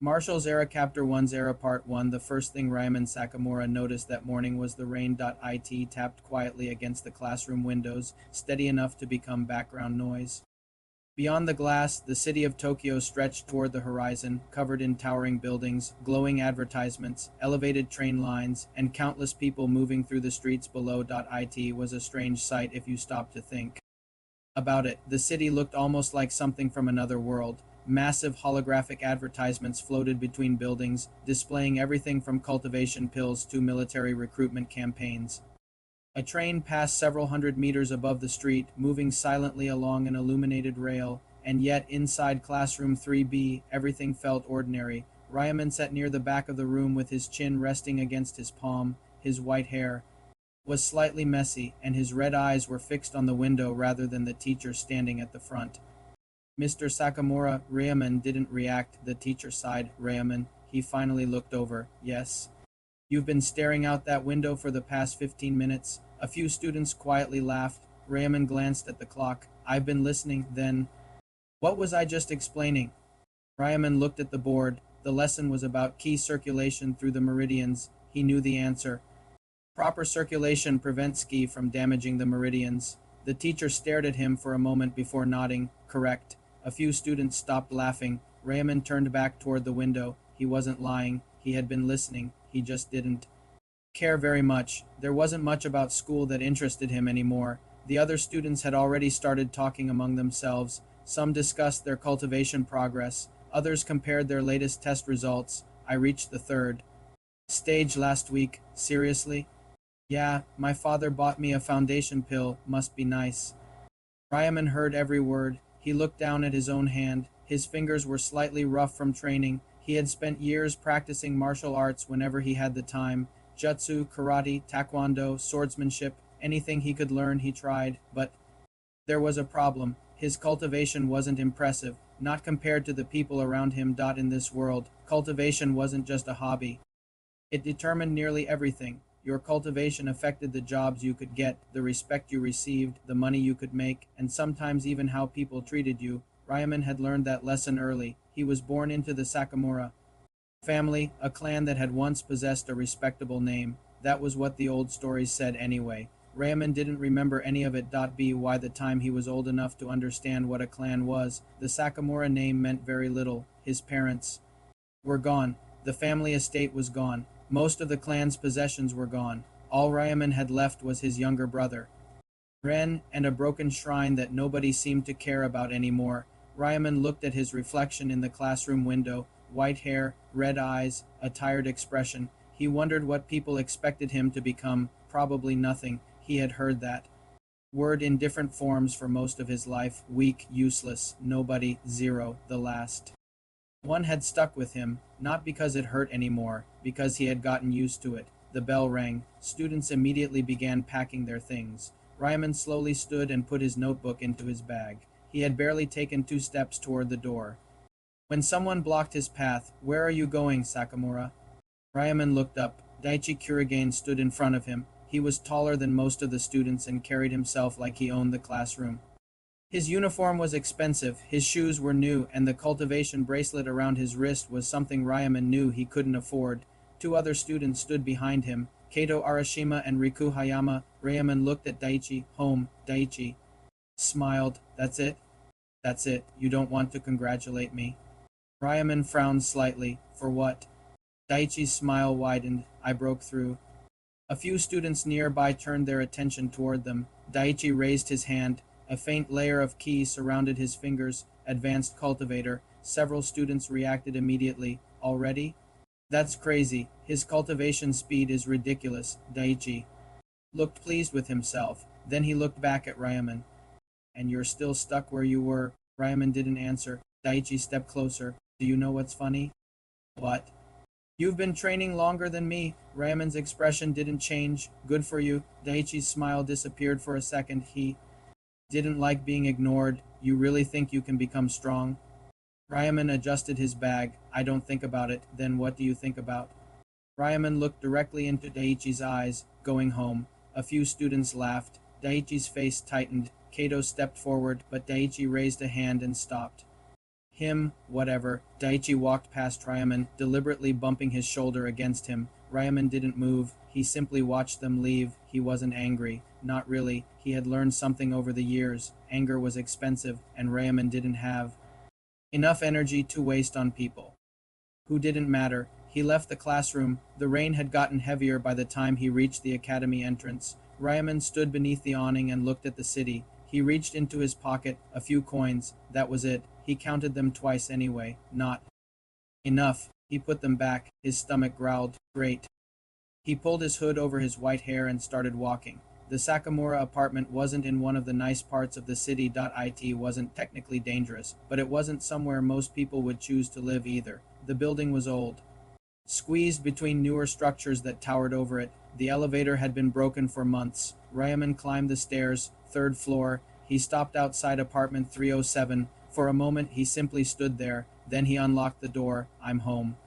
Marshall's Era Chapter 1's Era Part 1. The first thing Ryman Sakamura noticed that morning was the rain.it tapped quietly against the classroom windows, steady enough to become background noise. Beyond the glass, the city of Tokyo stretched toward the horizon, covered in towering buildings, glowing advertisements, elevated train lines, and countless people moving through the streets below. It was a strange sight if you stopped to think about it. The city looked almost like something from another world. Massive holographic advertisements floated between buildings, displaying everything from cultivation pills to military recruitment campaigns. A train passed several hundred meters above the street, moving silently along an illuminated rail, and yet inside classroom 3B, everything felt ordinary. Ryaman sat near the back of the room with his chin resting against his palm. His white hair was slightly messy, and his red eyes were fixed on the window rather than the teacher standing at the front. Mr. Sakamura. Ryaman didn't react. The teacher sighed. Ryaman, he finally looked over. Yes. You've been staring out that window for the past 15 minutes. A few students quietly laughed. Ryaman glanced at the clock. I've been listening, then. What was I just explaining? Ryaman looked at the board. The lesson was about key circulation through the meridians. He knew the answer. Proper circulation prevents ki from damaging the meridians. The teacher stared at him for a moment before nodding. Correct. A few students stopped laughing. Ryaman turned back toward the window. He wasn't lying. He had been listening. He just didn't care very much. There wasn't much about school that interested him anymore. The other students had already started talking among themselves. Some discussed their cultivation progress. Others compared their latest test results. I reached the third stage last week. Seriously? Yeah, my father bought me a foundation pill. Must be nice. Ryaman heard every word. He looked down at his own hand. His fingers were slightly rough from training. He had spent years practicing martial arts whenever he had the time. Jutsu, karate, taekwondo, swordsmanship, anything he could learn he tried, but there was a problem. His cultivation wasn't impressive, not compared to the people around him. In this world, cultivation wasn't just a hobby. It determined nearly everything. Your cultivation affected the jobs you could get, the respect you received, the money you could make, and sometimes even how people treated you. Ryaman had learned that lesson early. He was born into the Sakamura family, a clan that had once possessed a respectable name. That was what the old stories said anyway. Ryaman didn't remember any of it. By the time he was old enough to understand what a clan was, the Sakamura name meant very little. His parents were gone. The family estate was gone. Most of the clan's possessions were gone. All Ryaman had left was his younger brother, Ren, and a broken shrine that nobody seemed to care about anymore. Ryaman looked at his reflection in the classroom window. White hair, red eyes, a tired expression. He wondered what people expected him to become. Probably nothing. He had heard that word in different forms for most of his life. Weak, useless, nobody, zero, the last one had stuck with him, not because it hurt anymore, because he had gotten used to it. The bell rang. Students immediately began packing their things. Ryaman slowly stood and put his notebook into his bag. He had barely taken 2 steps toward the door when someone blocked his path. Where are you going, Sakamura? Ryaman looked up. Daichi Kurigane stood in front of him. He was taller than most of the students and carried himself like he owned the classroom. His uniform was expensive, his shoes were new, and the cultivation bracelet around his wrist was something Ryaman knew he couldn't afford. 2 other students stood behind him, Kato Arashima and Riku Hayama. Ryaman looked at Daichi. Home. Daichi smiled. That's it? That's it. You don't want to congratulate me? Ryaman frowned slightly. For what? Daichi's smile widened. I broke through. A few students nearby turned their attention toward them. Daichi raised his hand. A faint layer of ki surrounded his fingers. Advanced cultivator. Several students reacted immediately. Already? That's crazy. His cultivation speed is ridiculous. Daichi looked pleased with himself. Then he looked back at Ryaman. And you're still stuck where you were? Ryaman didn't answer. Daichi stepped closer. Do you know what's funny? What? You've been training longer than me. Ryaman's expression didn't change. Good for you. Daichi's smile disappeared for a second. He didn't like being ignored. You really think you can become strong? Ryaman adjusted his bag. I don't think about it. Then what do you think about? Ryaman looked directly into Daichi's eyes. Going home. A few students laughed. Daichi's face tightened. Kato stepped forward, but Daichi raised a hand and stopped Whatever. Daichi walked past Ryaman, deliberately bumping his shoulder against him. Ryaman didn't move. He simply watched them leave. He wasn't angry. Not really. He had learned something over the years. Anger was expensive, and Ryaman didn't have enough energy to waste on people who didn't matter. He left the classroom. The rain had gotten heavier by the time he reached the academy entrance. Ryaman stood beneath the awning and looked at the city. He reached into his pocket, a few coins. That was it. He counted them twice anyway. Not enough. He put them back. His stomach growled. Great. He pulled his hood over his white hair and started walking. The Sakamura apartment wasn't in one of the nice parts of the city. It wasn't technically dangerous, but it wasn't somewhere most people would choose to live either. The building was old, squeezed between newer structures that towered over it. The elevator had been broken for months. Ryaman climbed the stairs, third floor. He stopped outside apartment 307. For a moment he simply stood there. Then he unlocked the door. I'm home.